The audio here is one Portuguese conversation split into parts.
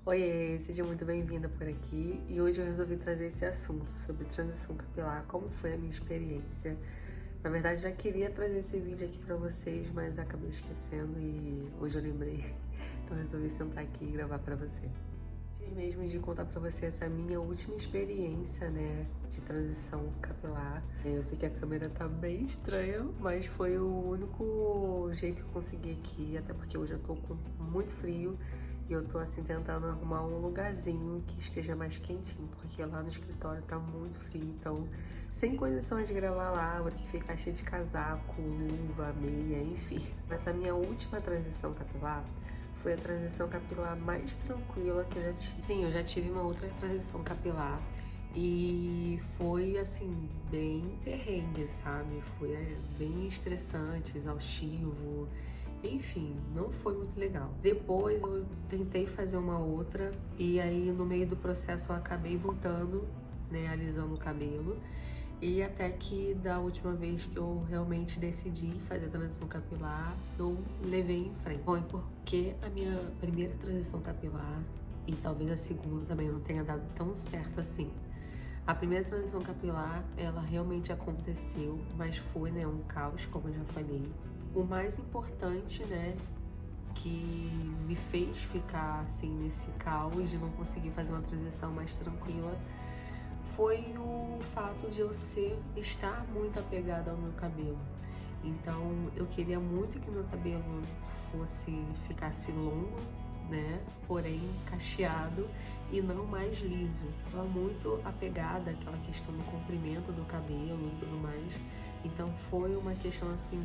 Oiê, seja muito bem-vinda por aqui e hoje eu resolvi trazer esse assunto sobre transição capilar, como foi a minha experiência. Na verdade, já queria trazer esse vídeo aqui pra vocês, mas acabei esquecendo e hoje eu lembrei, então eu resolvi sentar aqui e gravar pra você. Antes mesmo de contar pra você essa minha última experiência, né, de transição capilar. Eu sei que a câmera tá bem estranha, mas foi o único jeito que eu consegui aqui, até porque hoje eu tô com muito frio. E eu tô assim tentando arrumar um lugarzinho que esteja mais quentinho, porque lá no escritório tá muito frio, então sem condições de gravar lá, vou ter que ficar cheio de casaco, luva, meia, enfim. Essa minha última transição capilar foi a transição capilar mais tranquila que eu já tive. Sim, eu já tive uma outra transição capilar e foi assim, bem perrengue, sabe? Foi bem estressante, exaustivo. Enfim, não foi muito legal. Depois eu tentei fazer uma outra e aí no meio do processo eu acabei voltando, né, alisando o cabelo. E até que da última vez que eu realmente decidi fazer a transição capilar, eu levei em frente. Bom, e porque a minha primeira transição capilar e talvez a segunda também não tenha dado tão certo assim. A primeira transição capilar, ela realmente aconteceu, mas foi, né, um caos, como eu já falei. O mais importante, né, que me fez ficar assim nesse caos de não conseguir fazer uma transição mais tranquila foi o fato de eu estar muito apegada ao meu cabelo. Então eu queria muito que o meu cabelo ficasse longo, né? Porém cacheado e não mais liso. Eu estava muito apegada àquela questão do comprimento do cabelo e tudo mais. Então foi uma questão assim,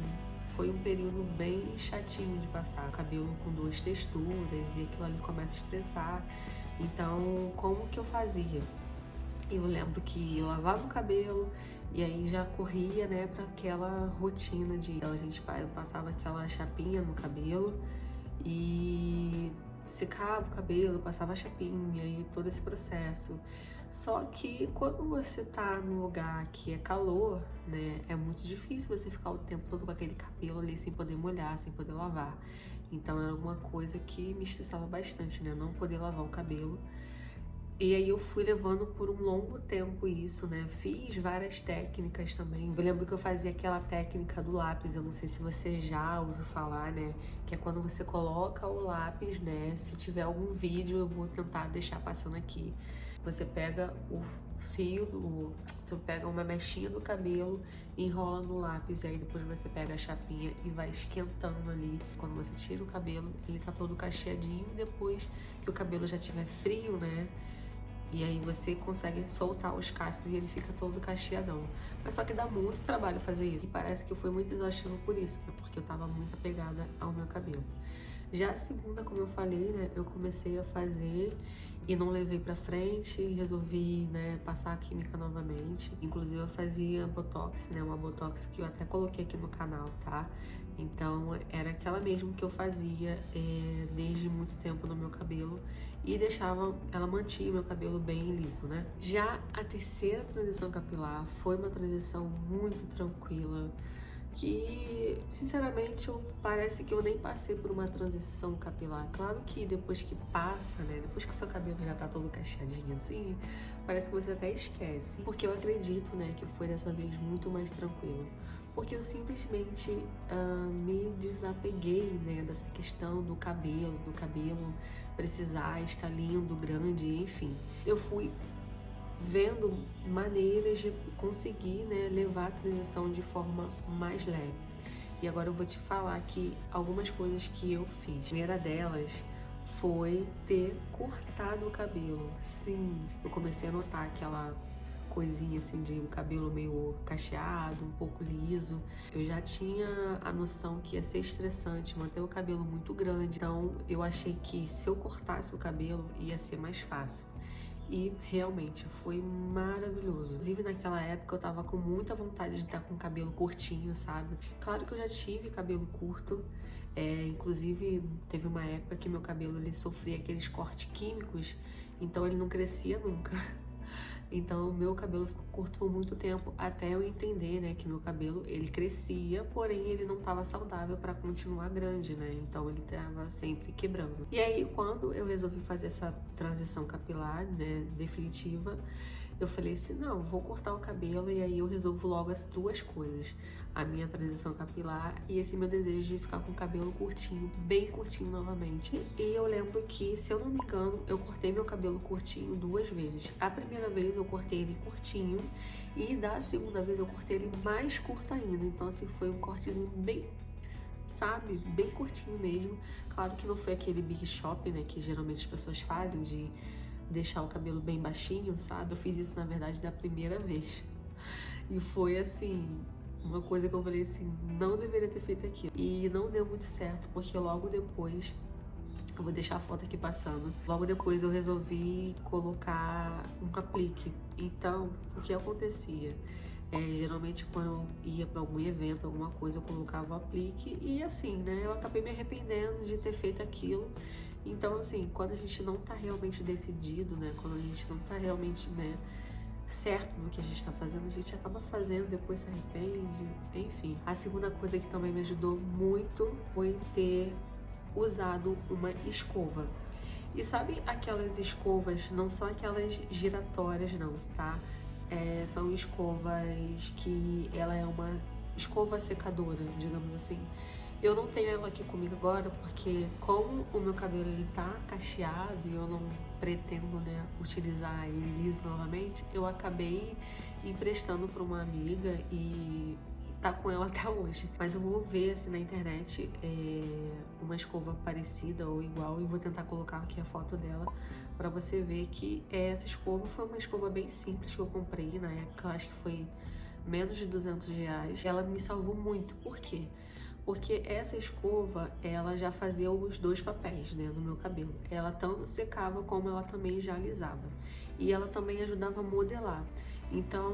foi um período bem chatinho de passar. O cabelo com duas texturas e aquilo ali começa a estressar. Então, como que eu fazia? Eu lembro que eu lavava o cabelo e aí já corria, né, para aquela rotina de eu passava aquela chapinha no cabelo e secava o cabelo, passava a chapinha e todo esse processo. Só que quando você tá num lugar que é calor, né, é muito difícil você ficar o tempo todo com aquele cabelo ali sem poder molhar, sem poder lavar. Então era uma coisa que me estressava bastante, né, não poder lavar o cabelo. E aí eu fui levando por um longo tempo isso, né? Fiz várias técnicas também. Eu lembro que eu fazia aquela técnica do lápis, eu não sei se você já ouviu falar, né? Que é quando você coloca o lápis, né? Se tiver algum vídeo, eu vou tentar deixar passando aqui. Você pega o fio, você pega uma mechinha do cabelo, enrola no lápis, e aí depois você pega a chapinha e vai esquentando ali. Quando você tira o cabelo, ele tá todo cacheadinho. Depois que o cabelo já tiver frio, né? E aí você consegue soltar os cachos e ele fica todo cacheadão. Mas só que dá muito trabalho fazer isso. E parece que foi muito exaustivo por isso, né? Porque eu tava muito apegada ao meu cabelo. Já a segunda, como eu falei, né? Eu comecei a fazer e não levei pra frente. Resolvi, né, passar a química novamente. Inclusive eu fazia botox, né? Uma botox que eu até coloquei aqui no canal, tá? Então era aquela mesmo que eu fazia desde muito tempo no meu cabelo e ela mantinha meu cabelo bem liso, né? Já a terceira transição capilar foi uma transição muito tranquila, que sinceramente parece que eu nem passei por uma transição capilar. Claro que depois que passa, né, depois que o seu cabelo já tá todo cacheadinho assim, parece que você até esquece. Porque eu acredito, né, que foi dessa vez muito mais tranquilo. Porque eu simplesmente me desapeguei, né, dessa questão do cabelo precisar estar lindo, grande, enfim. Eu fui vendo maneiras de conseguir, né, levar a transição de forma mais leve. E agora eu vou te falar aqui algumas coisas que eu fiz. A primeira delas foi ter cortado o cabelo. Sim, eu comecei a notar aquela coisinha assim de um cabelo meio cacheado, um pouco liso. Eu já tinha a noção que ia ser estressante manter o cabelo muito grande, então eu achei que se eu cortasse o cabelo ia ser mais fácil. E realmente foi maravilhoso. Inclusive naquela época eu tava com muita vontade de estar com o cabelo curtinho, sabe? Claro que eu já tive cabelo curto, inclusive teve uma época que meu cabelo ele sofria aqueles cortes químicos, então ele não crescia nunca. Então o meu cabelo ficou curto por muito tempo, até eu entender, né, que meu cabelo, ele crescia, porém ele não estava saudável para continuar grande, né? Então ele estava sempre quebrando. E aí quando eu resolvi fazer essa transição capilar, né, definitiva, eu falei assim, não, vou cortar o cabelo e aí eu resolvo logo as duas coisas. A minha transição capilar e esse meu desejo de ficar com o cabelo curtinho, bem curtinho novamente. E eu lembro que, se eu não me engano, eu cortei meu cabelo curtinho 2 vezes. A primeira vez eu cortei ele curtinho e da segunda vez eu cortei ele mais curto ainda. Então assim, foi um cortezinho bem, sabe, bem curtinho mesmo. Claro que não foi aquele big shop, né, que geralmente as pessoas fazem de deixar o cabelo bem baixinho, sabe? Eu fiz isso, na verdade, da primeira vez. E foi assim, uma coisa que eu falei assim, não deveria ter feito aquilo. E não deu muito certo, porque logo depois, eu vou deixar a foto aqui passando, logo depois eu resolvi colocar um aplique. Então, o que acontecia? Geralmente quando eu ia para algum evento, alguma coisa, eu colocava o aplique e assim, né, eu acabei me arrependendo de ter feito aquilo. Então, assim, quando a gente não tá realmente decidido, né, quando a gente não tá realmente, né, certo no que a gente tá fazendo, a gente acaba fazendo, depois se arrepende, enfim. A segunda coisa que também me ajudou muito foi ter usado uma escova. E sabe aquelas escovas, não são aquelas giratórias não, tá? São escovas que ela é uma escova secadora, digamos assim. Eu não tenho ela aqui comigo agora porque como o meu cabelo ele tá cacheado e eu não pretendo, né, utilizar ele liso novamente, eu acabei emprestando para uma amiga e tá com ela até hoje. Mas eu vou ver assim na internet uma escova parecida ou igual e vou tentar colocar aqui a foto dela para você ver que essa escova foi uma escova bem simples que eu comprei na época, eu acho que foi menos de R$ 200. Ela me salvou muito. Por quê? Porque essa escova, ela já fazia os dois papéis, né, no meu cabelo. Ela tanto secava como ela também já alisava. E ela também ajudava a modelar. Então,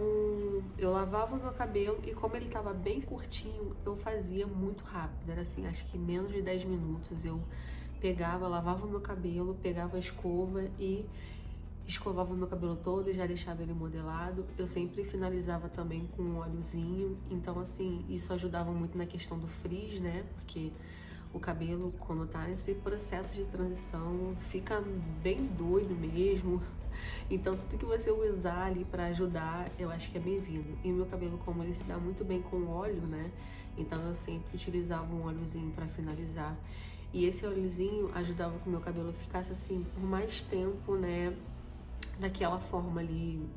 eu lavava o meu cabelo e como ele estava bem curtinho, eu fazia muito rápido. Era assim, acho que menos de 10 minutos eu pegava, lavava o meu cabelo, pegava a escova e escovava o meu cabelo todo e já deixava ele modelado. Eu sempre finalizava também com um óleozinho. Então, assim, isso ajudava muito na questão do frizz, né? Porque o cabelo, quando tá nesse processo de transição, fica bem doido mesmo. Então, tudo que você usar ali pra ajudar, eu acho que é bem-vindo. E o meu cabelo, como ele se dá muito bem com óleo, né? Então, eu sempre utilizava um óleozinho pra finalizar. E esse óleozinho ajudava que o meu cabelo ficasse assim por mais tempo, né? Daquela forma ali,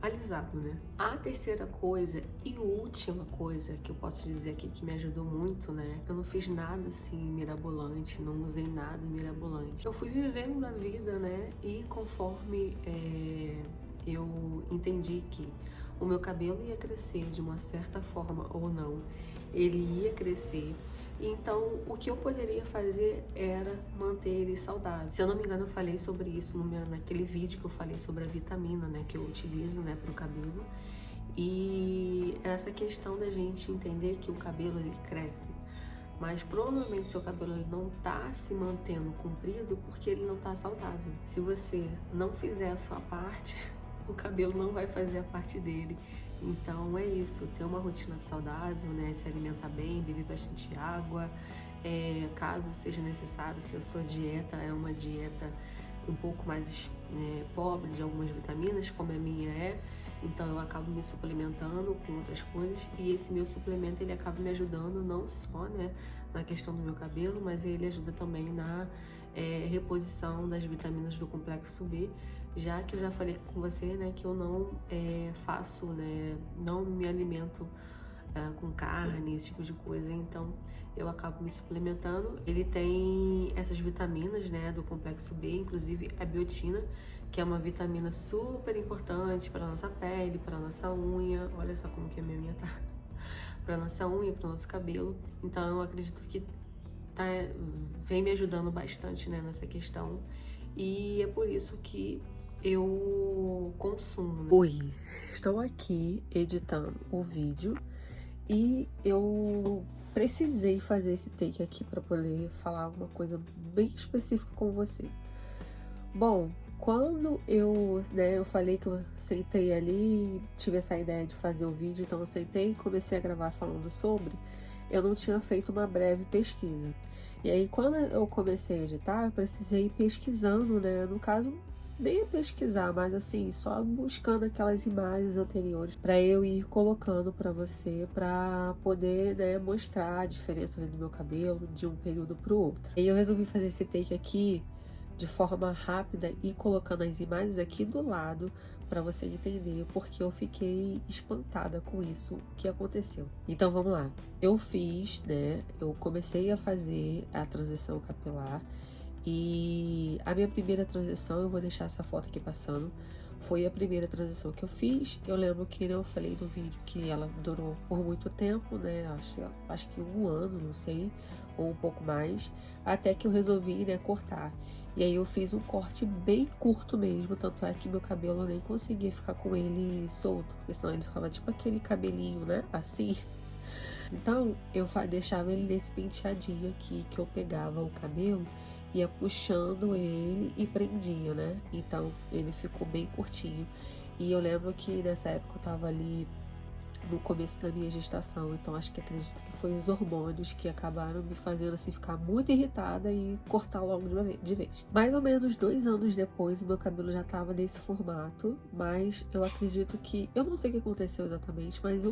alisado, né? A terceira coisa e última coisa que eu posso dizer aqui que me ajudou muito, né? Eu não fiz nada assim mirabolante, não usei nada mirabolante. Eu fui vivendo a vida, né? E conforme eu entendi que o meu cabelo ia crescer de uma certa forma ou não, ele ia crescer. Então, o que eu poderia fazer era manter ele saudável. Se eu não me engano, eu falei sobre isso naquele vídeo que eu falei sobre a vitamina, né, que eu utilizo, né, para o cabelo. E essa questão da gente entender que o cabelo ele cresce, mas provavelmente seu cabelo ele não tá se mantendo comprido porque ele não tá saudável. Se você não fizer a sua parte, o cabelo não vai fazer a parte dele. Então é isso, ter uma rotina saudável, né? Se alimentar bem, beber bastante água. Caso seja necessário, se a sua dieta é uma dieta um pouco mais pobre de algumas vitaminas, como a minha então eu acabo me suplementando com outras coisas e esse meu suplemento ele acaba me ajudando não só, né, na questão do meu cabelo, mas ele ajuda também na reposição das vitaminas do complexo B, já que eu já falei com você, né, que eu não faço, né, não me alimento com carne, esse tipo de coisa, então eu acabo me suplementando. Ele tem essas vitaminas, né, do complexo B, inclusive a biotina, que é uma vitamina super importante para nossa pele, para nossa unha. Olha só como que a minha unha tá. Para nossa unha, para o nosso cabelo. Então eu acredito que vem me ajudando bastante, né, nessa questão. E é por isso que eu consumo, né? Oi, estou aqui editando o vídeo e eu precisei fazer esse take aqui para poder falar alguma coisa bem específica com você. Bom, quando eu falei que eu sentei ali, tive essa ideia de fazer o vídeo, então eu sentei e comecei a gravar falando sobre, eu não tinha feito uma breve pesquisa. E aí, quando eu comecei a editar, eu precisei ir pesquisando, né? No caso, nem pesquisar, mas assim, só buscando aquelas imagens anteriores para eu ir colocando para você, para poder, né, mostrar a diferença do meu cabelo de um período para o outro. E eu resolvi fazer esse take aqui de forma rápida e colocando as imagens aqui do lado para você entender porque eu fiquei espantada com isso que aconteceu. Então vamos lá. Eu fiz, né? Eu comecei a fazer a transição capilar e a minha primeira transição, eu vou deixar essa foto aqui passando, foi a primeira transição que eu fiz. Eu lembro que eu falei no vídeo que ela durou por muito tempo, né? Acho que 1 ano, não sei, ou um pouco mais, até que eu resolvi, né, cortar. E aí eu fiz um corte bem curto mesmo, tanto é que meu cabelo eu nem conseguia ficar com ele solto, porque senão ele ficava tipo aquele cabelinho, né, assim. Então eu deixava ele nesse penteadinho aqui, que eu pegava o cabelo, ia puxando ele e prendia, né? Então ele ficou bem curtinho. E eu lembro que nessa época eu tava ali no começo da minha gestação, então acredito que foi os hormônios que acabaram me fazendo assim ficar muito irritada e cortar logo de vez. Mais ou menos 2 anos depois, o meu cabelo já tava nesse formato, mas eu acredito que, eu não sei o que aconteceu exatamente, mas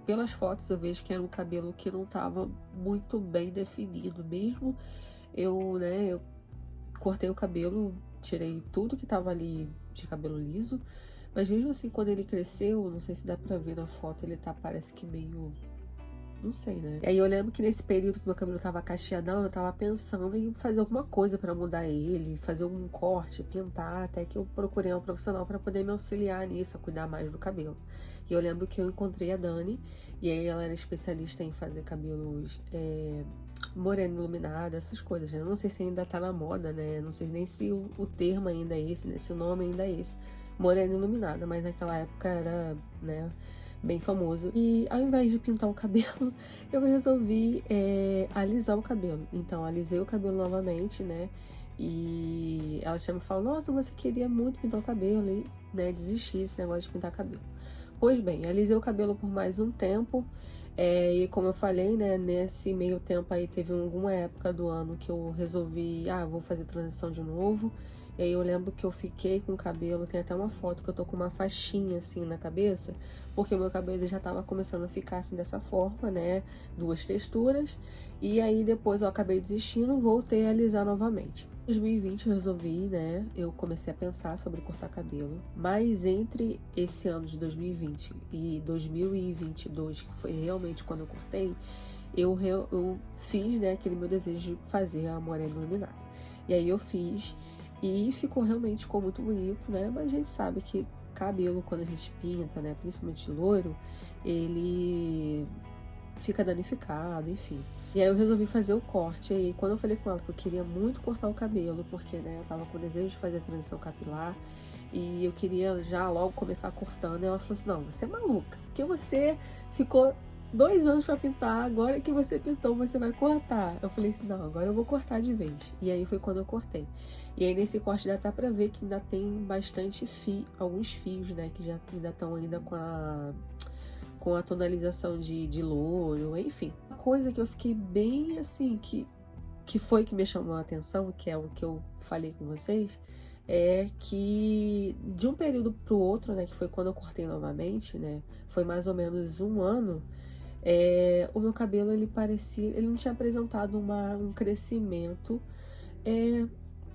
pelas fotos eu vejo que era um cabelo que não tava muito bem definido, mesmo eu cortei o cabelo, tirei tudo que tava ali de cabelo liso, mas mesmo assim, quando ele cresceu, não sei se dá pra ver na foto, ele parece que meio, não sei, né? E aí eu lembro que nesse período que meu cabelo tava cacheadão, eu tava pensando em fazer alguma coisa pra mudar ele, fazer um corte, pintar, até que eu procurei um profissional pra poder me auxiliar nisso, a cuidar mais do cabelo. E eu lembro que eu encontrei a Dani, e aí ela era especialista em fazer cabelos moreno iluminado, essas coisas, né? Eu não sei se ainda tá na moda, né? Não sei nem se o termo ainda é esse, né? Se o nome ainda é esse, morena iluminada, mas naquela época era, né, bem famoso. E ao invés de pintar o cabelo, eu resolvi alisar o cabelo. Então, alisei o cabelo novamente, né? E ela tinha me falado, nossa, você queria muito pintar o cabelo e, né, desistir desse negócio de pintar cabelo. Pois bem, alisei o cabelo por mais um tempo. E como eu falei, né, nesse meio tempo aí teve alguma época do ano que eu resolvi, vou fazer transição de novo. E aí eu lembro que eu fiquei com o cabelo, tem até uma foto que eu tô com uma faixinha assim na cabeça, porque o meu cabelo já tava começando a ficar assim dessa forma, né, 2 texturas. E aí depois eu acabei desistindo, voltei a alisar novamente. Em 2020 eu resolvi, né, eu comecei a pensar sobre cortar cabelo, mas entre esse ano de 2020 e 2022, que foi realmente quando eu cortei, eu fiz, né, aquele meu desejo de fazer a morena iluminada. E aí eu fiz e ficou muito bonito, né, mas a gente sabe que cabelo, quando a gente pinta, né, principalmente loiro, ele fica danificado, enfim. E aí eu resolvi fazer o corte, e aí quando eu falei com ela que eu queria muito cortar o cabelo, porque, né, eu tava com desejo de fazer a transição capilar, e eu queria já logo começar cortando, e ela falou assim, não, você é maluca, porque você ficou 2 anos pra pintar, agora que você pintou, você vai cortar. Eu falei assim, não, agora eu vou cortar de vez. E aí foi quando eu cortei. E aí nesse corte dá pra ver que ainda tem bastante alguns fios, né, que já ainda estão ainda com a tonalização de louro, enfim. Uma coisa que eu fiquei bem assim, que foi que me chamou a atenção, que é o que eu falei com vocês, é que de um período pro outro, né, que foi quando eu cortei novamente, né, foi mais ou menos 1 ano, o meu cabelo, ele não tinha apresentado um crescimento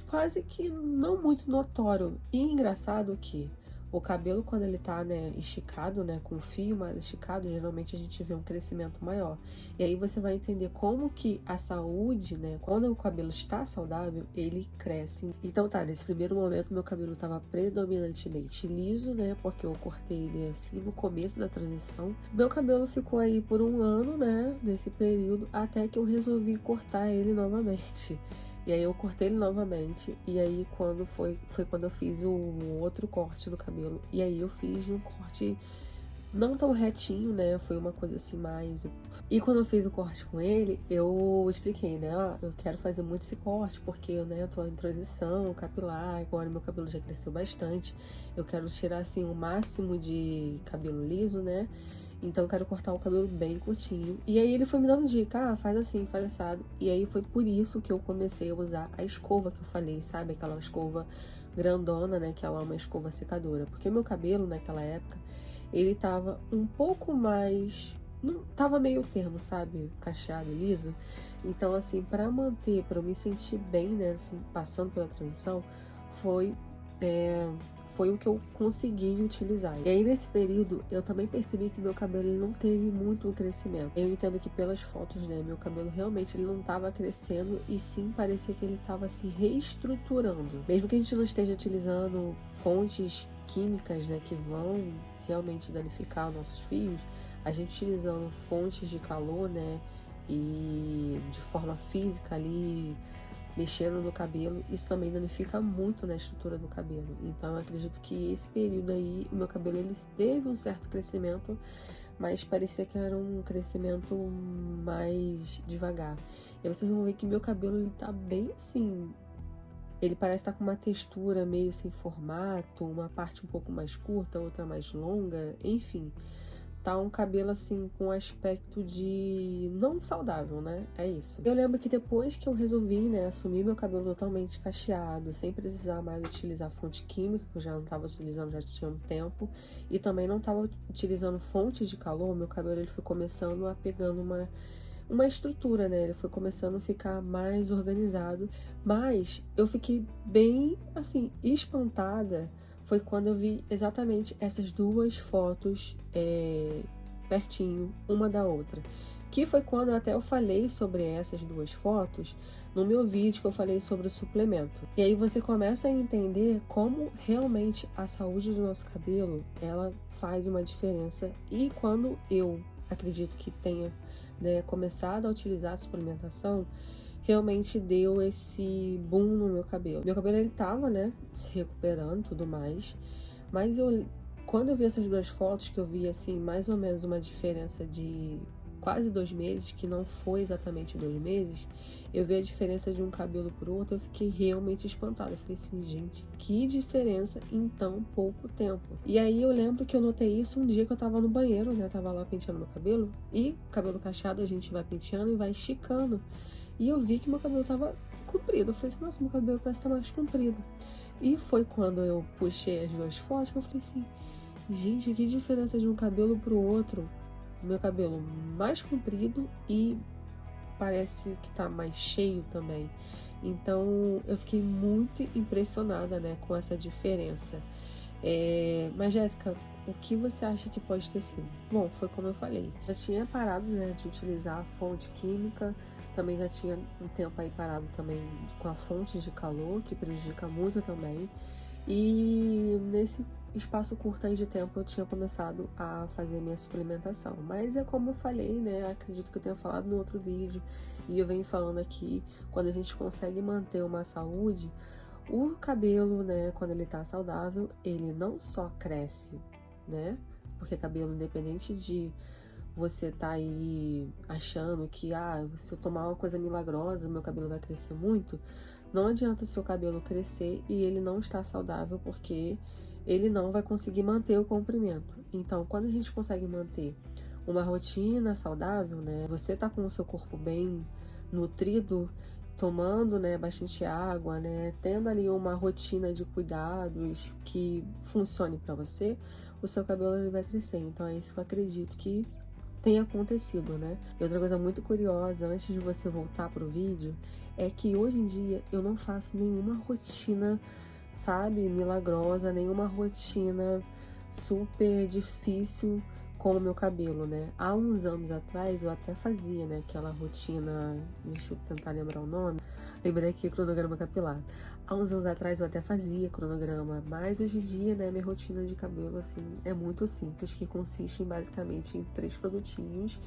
quase que não muito notório. E engraçado que o cabelo, quando ele tá, né, esticado, né, com o fio mais esticado, geralmente a gente vê um crescimento maior. E aí você vai entender como que a saúde, né, quando o cabelo está saudável, ele cresce. Então tá, nesse primeiro momento meu cabelo tava predominantemente liso, né, porque eu cortei ele assim no começo da transição. Meu cabelo ficou aí por 1 ano, né, nesse período, até que eu resolvi cortar ele novamente. E aí eu cortei ele novamente, e aí foi quando eu fiz o outro corte no cabelo. E aí eu fiz um corte não tão retinho, né? Foi uma coisa assim mais... E quando eu fiz o corte com ele, eu expliquei, né? Ó, eu quero fazer muito esse corte porque eu tô em transição capilar, agora meu cabelo já cresceu bastante. Eu quero tirar, assim, o máximo de cabelo liso, né? Então eu quero cortar o cabelo bem curtinho. E aí ele foi me dando dica, faz assim, faz assado. E aí foi por isso que eu comecei a usar a escova que eu falei, sabe? Aquela escova grandona, né? Que ela é uma escova secadora. Porque meu cabelo, naquela época, ele tava um pouco mais... Não, tava meio termo, sabe? Cacheado, liso. Então, assim, pra manter, pra eu me sentir bem, né? Assim, passando pela transição, foi o que eu consegui utilizar. E aí, nesse período, eu também percebi que meu cabelo ele não teve muito crescimento. Eu entendo que pelas fotos, né, meu cabelo realmente ele não estava crescendo e sim parecia que ele estava se reestruturando. Mesmo que a gente não esteja utilizando fontes químicas, né, que vão realmente danificar nossos fios, a gente utilizando fontes de calor, né, e de forma física ali, mexendo no cabelo, isso também danifica muito na estrutura do cabelo. Então eu acredito que esse período aí, o meu cabelo ele teve um certo crescimento, mas parecia que era um crescimento mais devagar. E aí vocês vão ver que meu cabelo ele tá bem assim, ele parece estar com uma textura meio sem formato, uma parte um pouco mais curta, outra mais longa, enfim. Tá um cabelo assim com aspecto de não saudável, né? É isso. Eu lembro que depois que eu resolvi, né, assumir meu cabelo totalmente cacheado, sem precisar mais utilizar fonte química, que eu já não estava utilizando, já tinha um tempo, e também não estava utilizando fontes de calor, meu cabelo ele foi começando a pegando uma estrutura, né? Ele foi começando a ficar mais organizado, mas eu fiquei bem, assim, espantada. Foi quando eu vi exatamente essas duas fotos pertinho, uma da outra. Que foi quando até eu falei sobre essas duas fotos no meu vídeo que eu falei sobre o suplemento. E aí você começa a entender como realmente a saúde do nosso cabelo, ela faz uma diferença. E quando eu acredito que tenha, né, começado a utilizar a suplementação, realmente deu esse boom no meu cabelo. Meu cabelo ele tava, né, se recuperando e tudo mais, mas quando eu vi essas duas fotos, que eu vi assim, mais ou menos uma diferença de quase 2 meses, que não foi exatamente 2 meses, eu vi a diferença de um cabelo pro outro, eu fiquei realmente espantada. Eu falei assim, gente, que diferença em tão pouco tempo. E aí eu lembro que eu notei isso um dia que eu tava no banheiro, né, tava lá penteando meu cabelo, e cabelo cacheado a gente vai penteando e vai esticando. E eu vi que meu cabelo tava comprido. Eu falei assim, nossa, meu cabelo parece estar mais comprido. E foi quando eu puxei as duas fotos que eu falei assim, gente, que diferença de um cabelo pro outro. Meu cabelo mais comprido e parece que tá mais cheio também. Então eu fiquei muito impressionada, né, com essa diferença. Mas Jéssica, o que você acha que pode ter sido? Bom, foi como eu falei, já tinha parado, né, de utilizar a fonte química, também já tinha um tempo aí parado também com a fonte de calor, que prejudica muito também. E nesse espaço curto aí de tempo eu tinha começado a fazer minha suplementação. Mas é como eu falei, né? Acredito que eu tenha falado no outro vídeo e eu venho falando aqui, quando a gente consegue manter uma saúde, o cabelo, né, quando ele tá saudável, ele não só cresce, né? Porque cabelo, independente de você tá aí achando que, se eu tomar uma coisa milagrosa, meu cabelo vai crescer muito, não adianta seu cabelo crescer e ele não estar saudável, porque ele não vai conseguir manter o comprimento. Então, quando a gente consegue manter uma rotina saudável, né, você tá com o seu corpo bem nutrido, tomando, né, bastante água, né, tendo ali uma rotina de cuidados que funcione para você, o seu cabelo ele vai crescer. Então é isso que eu acredito que tem acontecido, né? E outra coisa muito curiosa, antes de você voltar pro vídeo, é que hoje em dia eu não faço nenhuma rotina, sabe, milagrosa, nenhuma rotina super difícil com o meu cabelo, né? Há uns anos atrás eu até fazia, né, aquela rotina, deixa eu tentar lembrar o nome, lembrei aqui, cronograma capilar. Há uns anos atrás eu até fazia cronograma, mas hoje em dia, né, minha rotina de cabelo, assim, é muito simples, que consiste basicamente em 3 produtinhos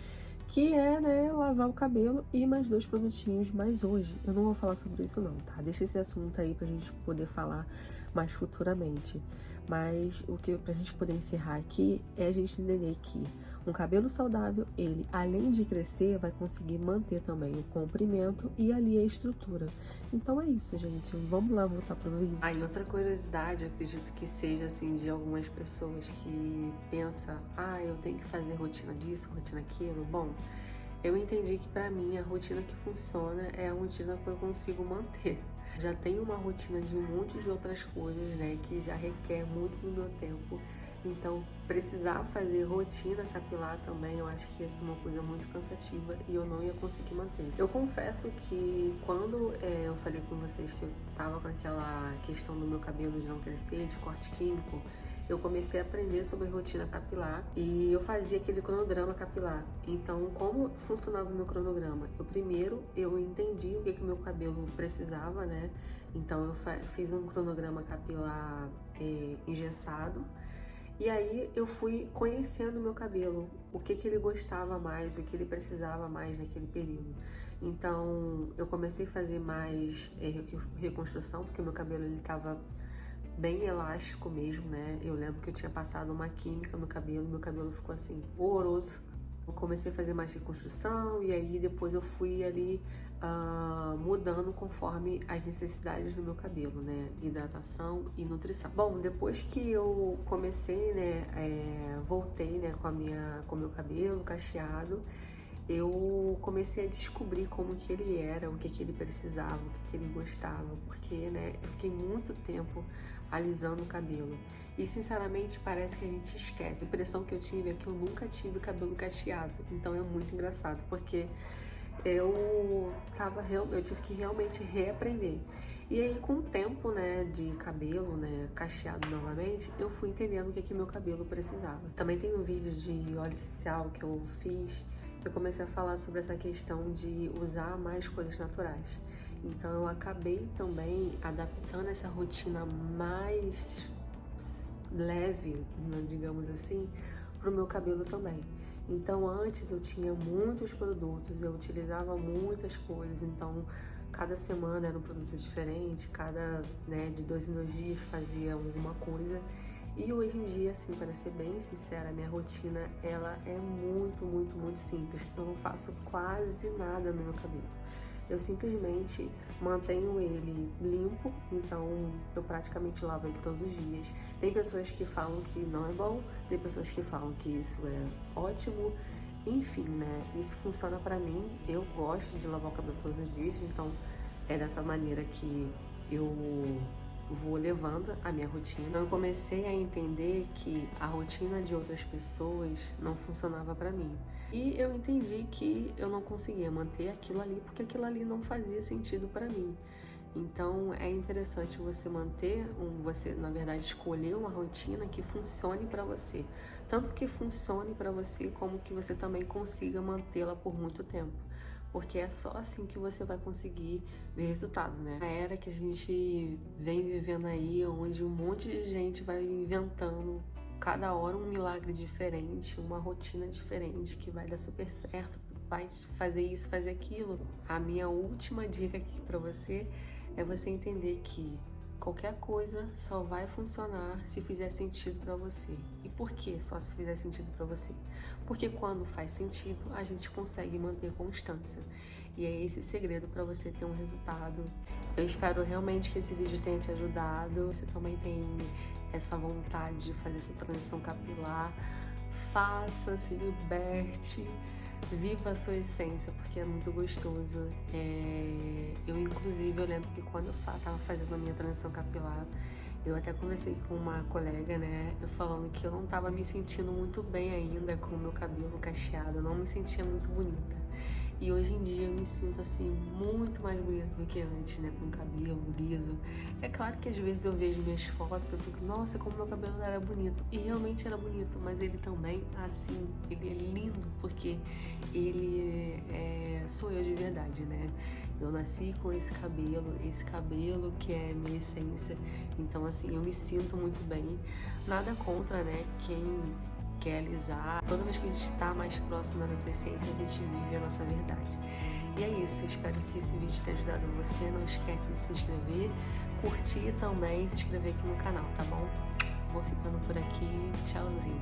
que é, né, lavar o cabelo e mais 2 produtinhos, mas hoje eu não vou falar sobre isso não, tá? Deixa esse assunto aí pra gente poder falar mais futuramente. Mas o que pra gente poder encerrar aqui é a gente entender que um cabelo saudável, ele, além de crescer, vai conseguir manter também o comprimento e ali a estrutura. Então é isso, gente. Vamos lá voltar pro vídeo. Aí, outra curiosidade, eu acredito que seja, assim, de algumas pessoas que pensam, eu tenho que fazer rotina disso, rotina aquilo. Bom, eu entendi que pra mim a rotina que funciona é a rotina que eu consigo manter. Já tenho uma rotina de um monte de outras coisas, né, que já requer muito do meu tempo. Então, precisar fazer rotina capilar também, eu acho que ia ser uma coisa muito cansativa e eu não ia conseguir manter. Eu confesso que quando eu falei com vocês que eu tava com aquela questão do meu cabelo de não crescer, de corte químico, eu comecei a aprender sobre rotina capilar e eu fazia aquele cronograma capilar. Então, como funcionava o meu cronograma? Eu entendi o que o meu cabelo precisava, né? Então, eu fiz um cronograma capilar engessado. E aí eu fui conhecendo o meu cabelo, o que ele gostava mais, o que ele precisava mais naquele período. Então eu comecei a fazer mais reconstrução, porque o meu cabelo ele tava bem elástico mesmo, né? Eu lembro que eu tinha passado uma química no cabelo, meu cabelo ficou assim, horroroso. Eu comecei a fazer mais reconstrução e aí depois eu fui ali mudando conforme as necessidades do meu cabelo, né? Hidratação e nutrição. Bom, depois que eu comecei, né? Voltei, né? Com o meu cabelo cacheado, eu comecei a descobrir como que ele era, o que ele precisava, o que ele gostava, porque, né? Eu fiquei muito tempo alisando o cabelo. E sinceramente parece que a gente esquece. A impressão que eu tive é que eu nunca tive cabelo cacheado. Então é muito engraçado, porque eu tive que realmente reaprender. E aí, com o tempo, né, de cabelo, né, cacheado novamente, eu fui entendendo o que meu cabelo precisava. Também tem um vídeo de óleo essencial que eu fiz, eu comecei a falar sobre essa questão de usar mais coisas naturais. Então, eu acabei também adaptando essa rotina mais leve, digamos assim, pro meu cabelo também. Então antes eu tinha muitos produtos, eu utilizava muitas coisas, então cada semana era um produto diferente, de 2 em 2 dias fazia alguma coisa. E hoje em dia, assim, para ser bem sincera, minha rotina, ela é muito, muito, muito simples. Eu não faço quase nada no meu cabelo. Eu simplesmente mantenho ele limpo, então eu praticamente lavo ele todos os dias. Tem pessoas que falam que não é bom, tem pessoas que falam que isso é ótimo, enfim, né? Isso funciona pra mim, eu gosto de lavar o cabelo todos os dias, então é dessa maneira que eu vou levando a minha rotina. Então eu comecei a entender que a rotina de outras pessoas não funcionava pra mim. E eu entendi que eu não conseguia manter aquilo ali porque aquilo ali não fazia sentido pra mim. Então é interessante você você na verdade escolher uma rotina que funcione pra você. Tanto que funcione pra você como que você também consiga mantê-la por muito tempo. Porque é só assim que você vai conseguir ver resultado, né? A era que a gente vem vivendo aí, onde um monte de gente vai inventando cada hora um milagre diferente, uma rotina diferente que vai dar super certo, vai fazer isso, fazer aquilo. A minha última dica aqui pra você é você entender que qualquer coisa só vai funcionar se fizer sentido pra você. E por que só se fizer sentido pra você? Porque quando faz sentido, a gente consegue manter constância. E é esse segredo pra você ter um resultado. Eu espero realmente que esse vídeo tenha te ajudado. Você também tem essa vontade de fazer essa transição capilar. Faça, se liberte. Viva a sua essência, porque é muito gostoso. Eu lembro que quando eu tava fazendo a minha transição capilar, eu até conversei com uma colega, né, eu falando que eu não tava me sentindo muito bem ainda com o meu cabelo cacheado, eu não me sentia muito bonita. E hoje em dia eu me sinto assim muito mais bonita do que antes, né, com o cabelo liso. É claro que às vezes eu vejo minhas fotos, eu fico, nossa, como meu cabelo era bonito. E realmente era bonito, mas ele também, assim, ele é lindo porque sou eu de verdade, né? Eu nasci com esse cabelo que é minha essência. Então, assim, eu me sinto muito bem. Nada contra, né, quer alisar. Toda vez que a gente está mais próximo da nossa essência, a gente vive a nossa verdade. E é isso, eu espero que esse vídeo tenha ajudado você. Não esquece de se inscrever, curtir também e se inscrever aqui no canal, tá bom? Vou ficando por aqui, tchauzinho.